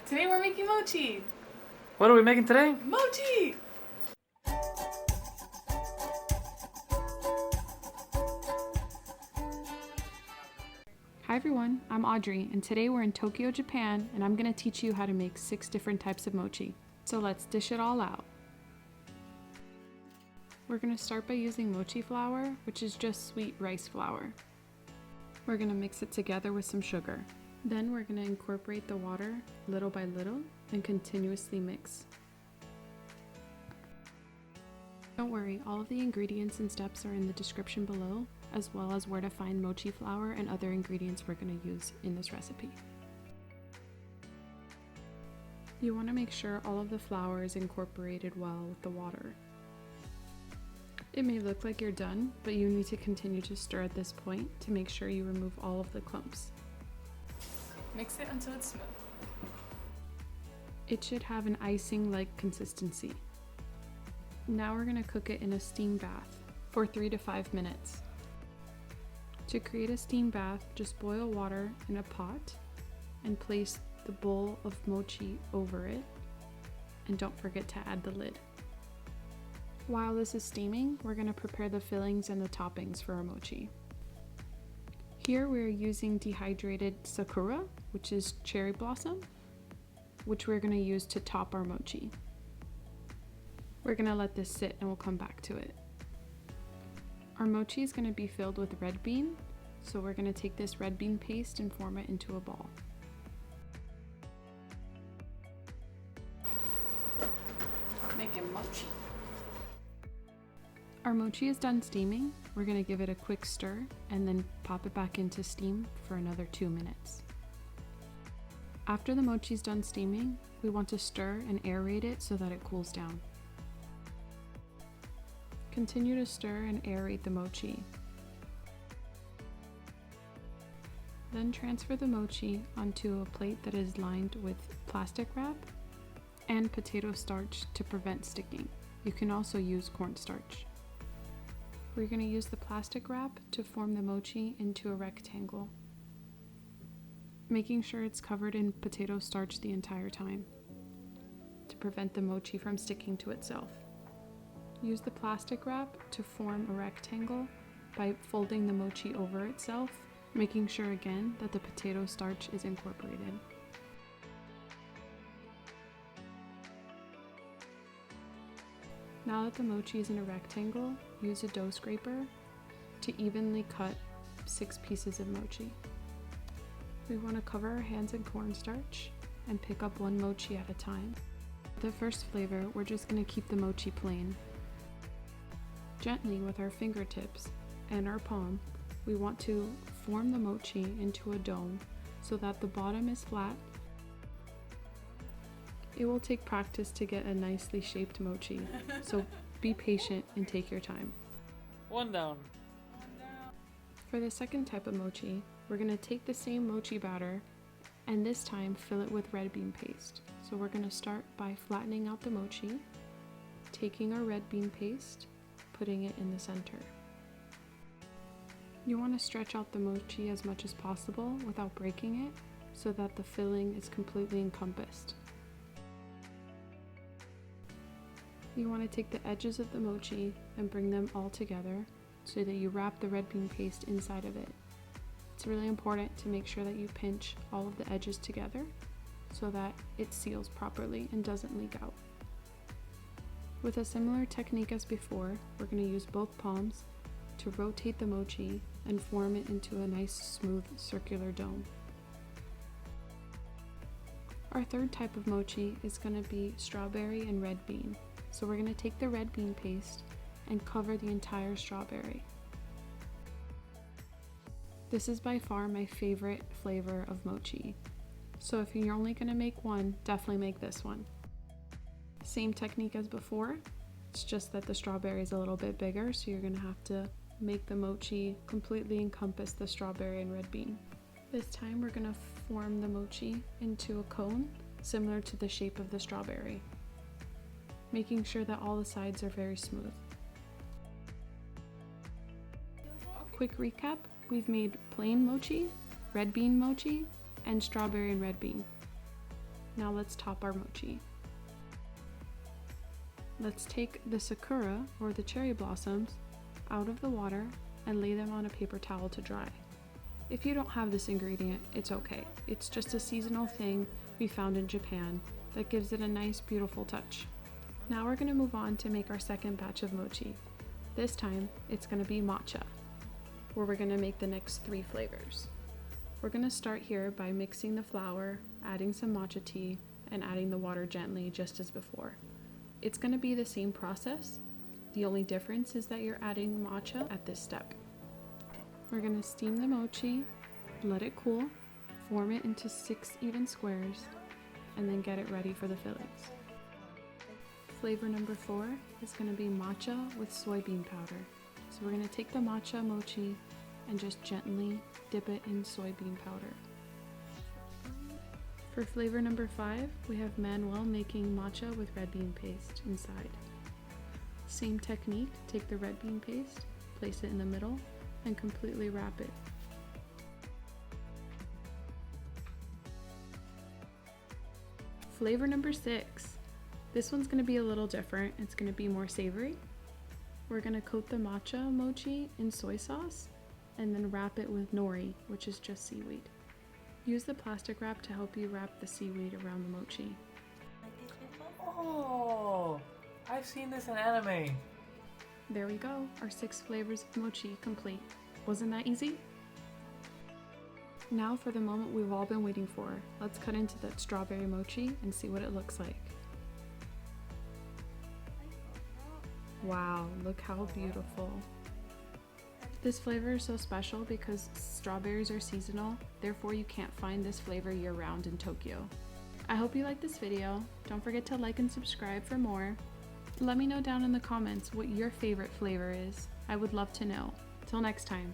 Today we're making mochi! What are we making today? Mochi! Hi everyone, I'm Audrey, and today we're in Tokyo, Japan, and I'm going to teach you how to make 6 different types of mochi. So let's dish it all out. We're going to start by using mochi flour, which is just sweet rice flour. We're going to mix it together with some sugar. Then we're going to incorporate the water little by little and continuously mix. Don't worry, all of the ingredients and steps are in the description below, as well as where to find mochi flour and other ingredients we're going to use in this recipe. You want to make sure all of the flour is incorporated well with the water. It may look like you're done, but you need to continue to stir at this point to make sure you remove all of the clumps. Mix it until it's smooth. It should have an icing-like consistency. Now we're going to cook it in a steam bath for 3 to 5 minutes. To create a steam bath, just boil water in a pot and place the bowl of mochi over it, and don't forget to add the lid. While this is steaming, we're going to prepare the fillings and the toppings for our mochi. Here we're using dehydrated Sakura, which is cherry blossom, which we're going to use to top our mochi. We're going to let this sit and we'll come back to it. Our mochi is going to be filled with red bean, so we're going to take this red bean paste and form it into a ball. Making mochi. Our mochi is done steaming. We're going to give it a quick stir and then pop it back into steam for another 2 minutes. After the mochi is done steaming, we want to stir and aerate it so that it cools down. Continue to stir and aerate the mochi. Then transfer the mochi onto a plate that is lined with plastic wrap and potato starch to prevent sticking. You can also use cornstarch. We're going to use the plastic wrap to form the mochi into a rectangle, making sure it's covered in potato starch the entire time to prevent the mochi from sticking to itself. Use the plastic wrap to form a rectangle by folding the mochi over itself, making sure again that the potato starch is incorporated. Now that the mochi is in a rectangle, use a dough scraper to evenly cut 6 pieces of mochi. We want to cover our hands in cornstarch and pick up 1 mochi at a time. The first flavor, we're just going to keep the mochi plain. Gently with our fingertips and our palm, we want to form the mochi into a dome so that the bottom is flat. It will take practice to get a nicely shaped mochi, so be patient and take your time. One down. For the second type of mochi, we're going to take the same mochi batter and this time fill it with red bean paste. So we're going to start by flattening out the mochi, taking our red bean paste, putting it in the center. You want to stretch out the mochi as much as possible without breaking it so that the filling is completely encompassed. You want to take the edges of the mochi and bring them all together so that you wrap the red bean paste inside of it. It's really important to make sure that you pinch all of the edges together so that it seals properly and doesn't leak out. With a similar technique as before, we're going to use both palms to rotate the mochi and form it into a nice smooth circular dome. Our third type of mochi is going to be strawberry and red bean. So we're going to take the red bean paste and cover the entire strawberry. This is by far my favorite flavor of mochi. So if you're only going to make one, definitely make this one. Same technique as before, it's just that the strawberry is a little bit bigger, so you're going to have to make the mochi completely encompass the strawberry and red bean. This time we're going to form the mochi into a cone similar to the shape of the strawberry, making sure that all the sides are very smooth. Quick recap, we've made plain mochi, red bean mochi, and strawberry and red bean. Now let's top our mochi. Let's take the Sakura, or the cherry blossoms, out of the water and lay them on a paper towel to dry. If you don't have this ingredient, it's okay. It's just a seasonal thing we found in Japan that gives it a nice, beautiful touch. Now we're going to move on to make our second batch of mochi. This time, it's going to be matcha, where we're going to make the next 3 flavors. We're going to start here by mixing the flour, adding some matcha tea, and adding the water gently just as before. It's going to be the same process. The only difference is that you're adding matcha at this step. We're going to steam the mochi, let it cool, form it into 6 even squares, and then get it ready for the fillings. Flavor number 4 is going to be matcha with soybean powder. So we're going to take the matcha mochi and just gently dip it in soybean powder. For flavor number 5, we have Manuel making matcha with red bean paste inside. Same technique, take the red bean paste, place it in the middle, and completely wrap it. Flavor number 6. This one's going to be a little different. It's going to be more savory. We're going to coat the matcha mochi in soy sauce and then wrap it with nori, which is just seaweed. Use the plastic wrap to help you wrap the seaweed around the mochi. Oh, I've seen this in anime. There we go, our 6 flavors of mochi complete. Wasn't that easy? Now for the moment we've all been waiting for. Let's cut into that strawberry mochi and see what it looks like. Wow, look how beautiful. This flavor is so special because strawberries are seasonal, therefore you can't find this flavor year-round in Tokyo. I hope you liked this video. Don't forget to like and subscribe for more. Let me know down in the comments what your favorite flavor is. I would love to know. Till next time.